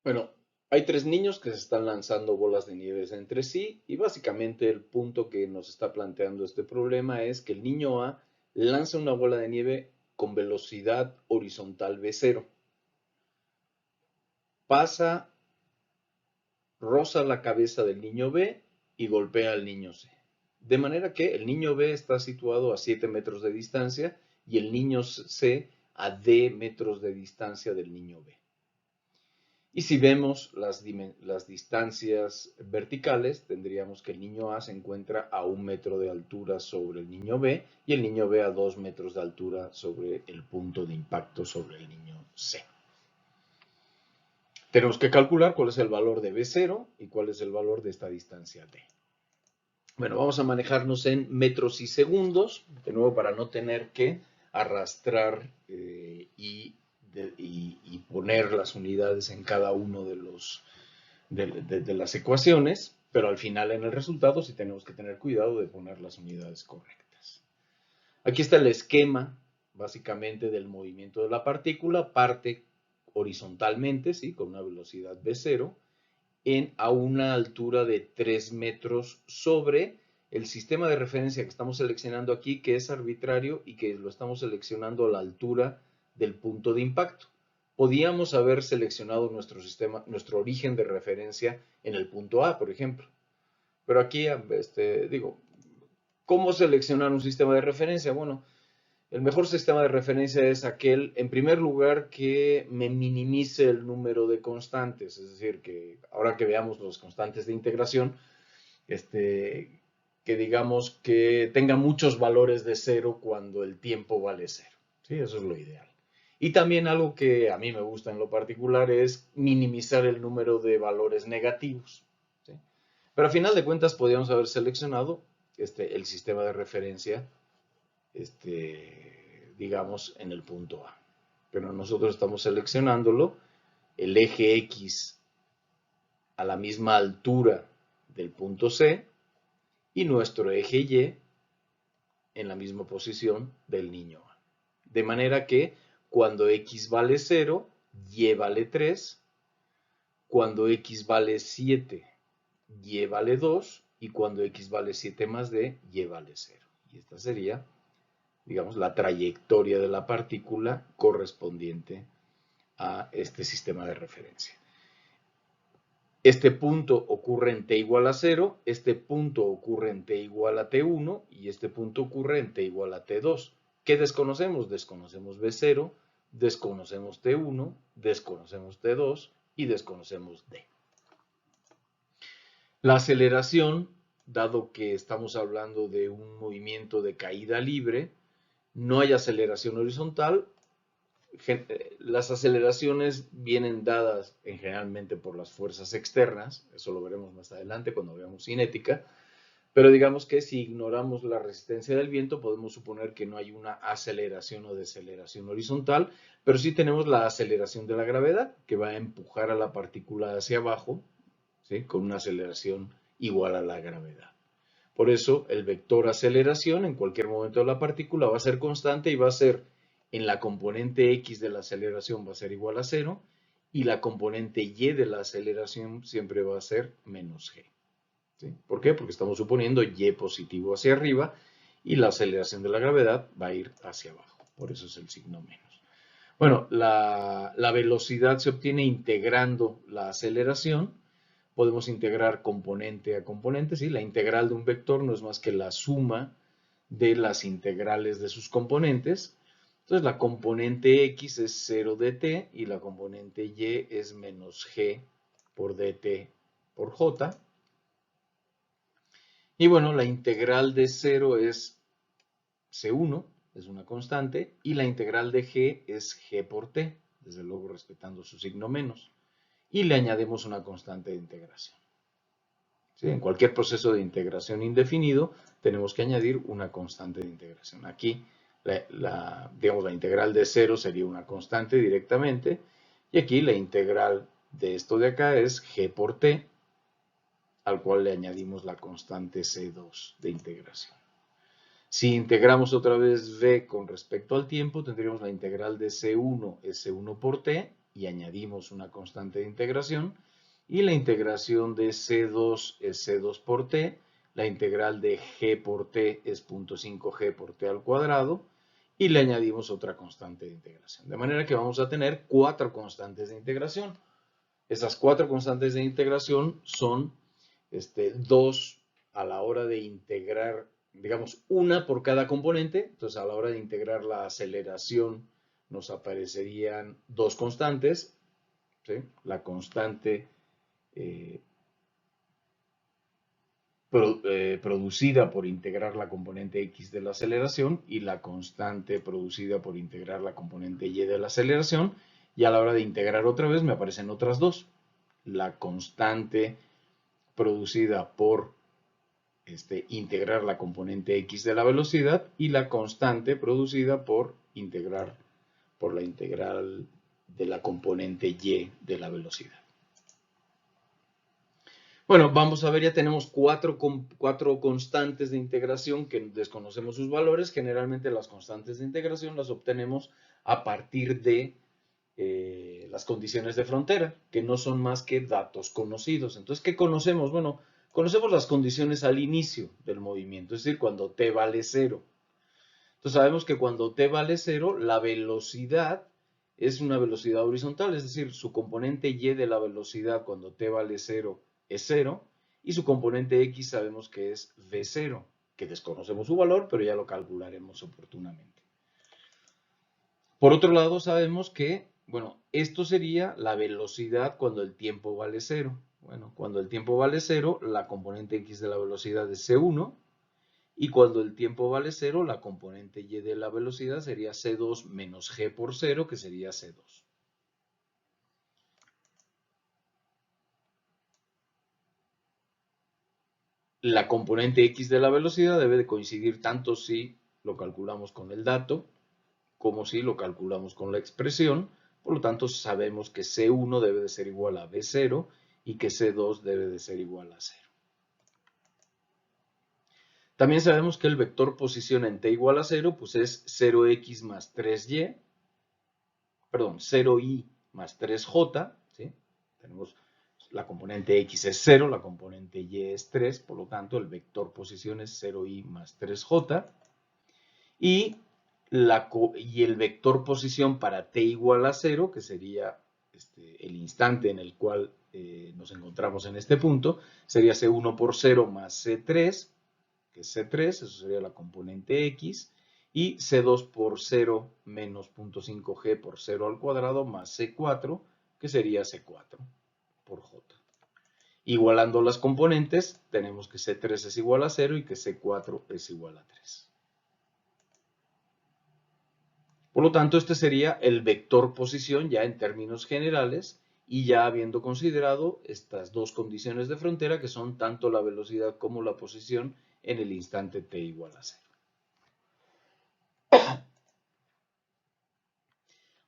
Bueno, hay tres niños que se están lanzando bolas de nieve entre sí y básicamente el punto que nos está planteando este problema es que el niño A lanza una bola de nieve con velocidad horizontal v0, pasa, roza la cabeza del niño B y golpea al niño C. De manera que el niño B está situado a 7 metros de distancia y el niño C a d metros de distancia del niño B. Y si vemos las distancias verticales, tendríamos que el niño A se encuentra a 1 metro de altura sobre el niño B y el niño B a 2 metros de altura sobre el punto de impacto sobre el niño C. Tenemos que calcular cuál es el valor de B0 y cuál es el valor de esta distancia D. Bueno, vamos a manejarnos en metros y segundos, de nuevo para no tener que arrastrar y poner las unidades en cada uno de las ecuaciones, pero al final en el resultado sí tenemos que tener cuidado de poner las unidades correctas. Aquí está el esquema, básicamente, del movimiento de la partícula. Parte horizontalmente, ¿sí? Con una velocidad v0, a una altura de 3 metros sobre el sistema de referencia que estamos seleccionando aquí, que es arbitrario y que lo estamos seleccionando a la altura del punto de impacto. Podíamos haber seleccionado nuestro origen de referencia en el punto A, por ejemplo. Pero aquí, digo, ¿cómo seleccionar un sistema de referencia? Bueno, el mejor sistema de referencia es aquel, en primer lugar, que me minimice el número de constantes. Es decir, que ahora que veamos los constantes de integración, que digamos que tenga muchos valores de cero cuando el tiempo vale cero. ¿Sí? Eso es lo ideal. Y también algo que a mí me gusta en lo particular es minimizar el número de valores negativos. ¿Sí? Pero a final de cuentas podríamos haber seleccionado el sistema de referencia, digamos, en el punto A. Pero nosotros estamos seleccionándolo, el eje X a la misma altura del punto C y nuestro eje Y en la misma posición del niño A. De manera que cuando X vale 0, Y vale 3, cuando X vale 7, Y vale 2 y cuando X vale 7 más D, Y vale 0. Y esta sería, digamos, la trayectoria de la partícula correspondiente a este sistema de referencia. Este punto ocurre en t igual a 0, este punto ocurre en t igual a t1 y este punto ocurre en t igual a t2. ¿Qué desconocemos? Desconocemos b0, desconocemos t1, desconocemos t2 y desconocemos d. La aceleración, dado que estamos hablando de un movimiento de caída libre, no hay aceleración horizontal. Las aceleraciones vienen dadas generalmente por las fuerzas externas, eso lo veremos más adelante cuando veamos cinética, pero digamos que si ignoramos la resistencia del viento, podemos suponer que no hay una aceleración o deceleración horizontal, pero sí tenemos la aceleración de la gravedad, que va a empujar a la partícula hacia abajo, ¿sí? Con una aceleración igual a la gravedad. Por eso, el vector aceleración en cualquier momento de la partícula va a ser constante y va a ser en la componente x de la aceleración va a ser igual a 0 y la componente y de la aceleración siempre va a ser menos g. ¿Sí? ¿Por qué? Porque estamos suponiendo y positivo hacia arriba y la aceleración de la gravedad va a ir hacia abajo. Por eso es el signo menos. Bueno, la velocidad se obtiene integrando la aceleración. Podemos integrar componente a componente, ¿sí? La integral de un vector no es más que la suma de las integrales de sus componentes. Entonces la componente x es 0 dt y la componente y es menos g por dt por j. Y bueno, la integral de 0 es c1, es una constante, y la integral de g es g por t, desde luego respetando su signo menos. Y le añadimos una constante de integración. ¿Sí? En cualquier proceso de integración indefinido tenemos que añadir una constante de integración. Aquí, digamos, la integral de 0 sería una constante directamente, y aquí la integral de esto de acá es g por t, al cual le añadimos la constante c2 de integración. Si integramos otra vez v con respecto al tiempo, tendríamos la integral de c1 es c1 por t, y añadimos una constante de integración. Y la integración de C2 es C2 por T. La integral de G por T es 0.5G por T al cuadrado. Y le añadimos otra constante de integración. De manera que vamos a tener 4 constantes de integración. Esas 4 constantes de integración son 2 a la hora de integrar, digamos, una por cada componente. Entonces, a la hora de integrar la aceleración, nos aparecerían 2 constantes, ¿sí? La constante producida por integrar la componente X de la aceleración y la constante producida por integrar la componente Y de la aceleración. Y a la hora de integrar otra vez me aparecen otras 2. La constante producida por integrar la componente X de la velocidad y la constante producida por la integral de la componente Y de la velocidad. Bueno, vamos a ver, ya tenemos cuatro constantes de integración que desconocemos sus valores. Generalmente las constantes de integración las obtenemos a partir de las condiciones de frontera, que no son más que datos conocidos. Entonces, ¿qué conocemos? Bueno, conocemos las condiciones al inicio del movimiento, es decir, cuando t vale 0. Entonces, sabemos que cuando t vale 0, la velocidad es una velocidad horizontal, es decir, su componente y de la velocidad cuando t vale 0 es 0, y su componente x sabemos que es v0, que desconocemos su valor, pero ya lo calcularemos oportunamente. Por otro lado, sabemos que, bueno, esto sería la velocidad cuando el tiempo vale 0. Bueno, cuando el tiempo vale 0, la componente x de la velocidad es c1, y cuando el tiempo vale 0, la componente y de la velocidad sería c2 menos g por 0, que sería c2. La componente x de la velocidad debe de coincidir tanto si lo calculamos con el dato, como si lo calculamos con la expresión. Por lo tanto, sabemos que C1 debe de ser igual a V0 y que C2 debe de ser igual a 0. También sabemos que el vector posición en t igual a 0 pues es 0x más 3y, perdón, 0i más 3j, ¿sí? Tenemos la componente x es 0, la componente y es 3, por lo tanto el vector posición es 0i más 3j. Y el vector posición para t igual a 0, que sería el instante en el cual nos encontramos en este punto, sería C1 por 0 más C3, que es C3, eso sería la componente X, y C2 por 0 menos 0.5G por 0 al cuadrado más C4, que sería C4 por J. Igualando las componentes, tenemos que C3 es igual a 0 y que C4 es igual a 3. Por lo tanto, este sería el vector posición ya en términos generales y ya habiendo considerado estas dos condiciones de frontera que son tanto la velocidad como la posición en el instante t igual a 0.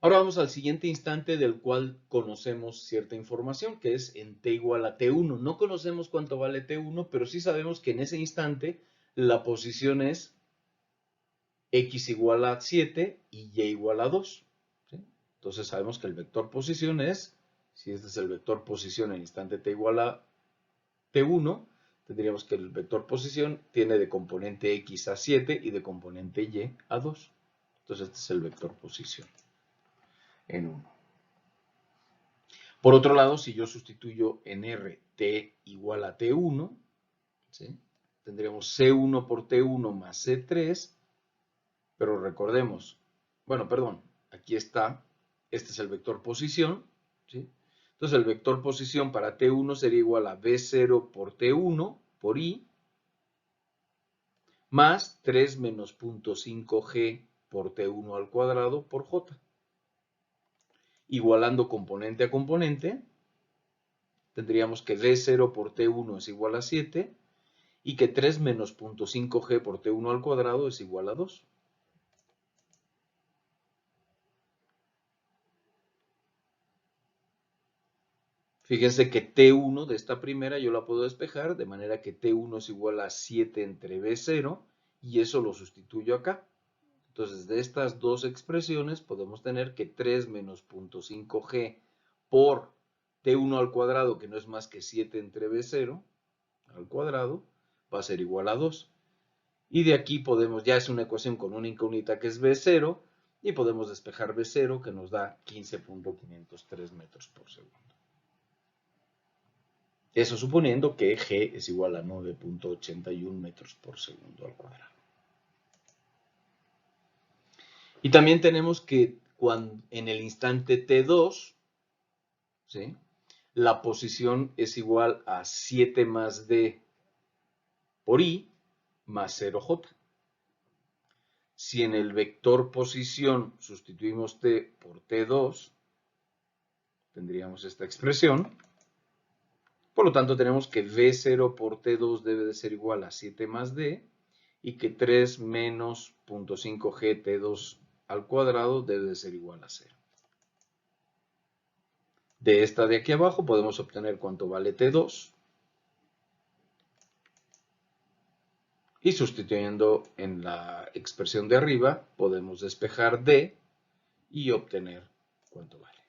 Ahora vamos al siguiente instante del cual conocemos cierta información, que es en t igual a t1. No conocemos cuánto vale t1, pero sí sabemos que en ese instante la posición es x igual a 7 y y igual a 2. ¿Sí? Entonces sabemos que el vector posición es, si este es el vector posición en instante t igual a t1, tendríamos que el vector posición tiene de componente x a 7 y de componente y a 2. Entonces este es el vector posición en 1. Por otro lado, si yo sustituyo en R t igual a t1, ¿sí? Tendríamos C1 por T1 más C3, pero recordemos, bueno, perdón, aquí está, este es el vector posición, ¿sí? Entonces el vector posición para T1 sería igual a V0 por T1 por I, más 3 menos 0.5G por T1 al cuadrado por J. Igualando componente a componente, tendríamos que V0 por T1 es igual a 7 y que 3 menos 0.5G por T1 al cuadrado es igual a 2. Fíjense que T1 de esta primera yo la puedo despejar, de manera que T1 es igual a 7 entre V0, y eso lo sustituyo acá. Entonces, de estas dos expresiones podemos tener que 3 menos 0.5G por T1 al cuadrado, que no es más que 7 entre B0 al cuadrado, va a ser igual a 2. Y de aquí podemos, ya es una ecuación con una incógnita que es B0, y podemos despejar B0, que nos da 15.503 metros por segundo. Eso suponiendo que G es igual a 9.81 metros por segundo al cuadrado. Y también tenemos que en el instante T2, ¿sí?, la posición es igual a 7 más D por I más 0J. Si en el vector posición sustituimos T por T2, tendríamos esta expresión. Por lo tanto, tenemos que V0 por T2 debe de ser igual a 7 más D y que 3 menos 0.5G T2 al cuadrado debe de ser igual a 0. De esta de aquí abajo podemos obtener cuánto vale T2. Y sustituyendo en la expresión de arriba, podemos despejar D y obtener cuánto vale.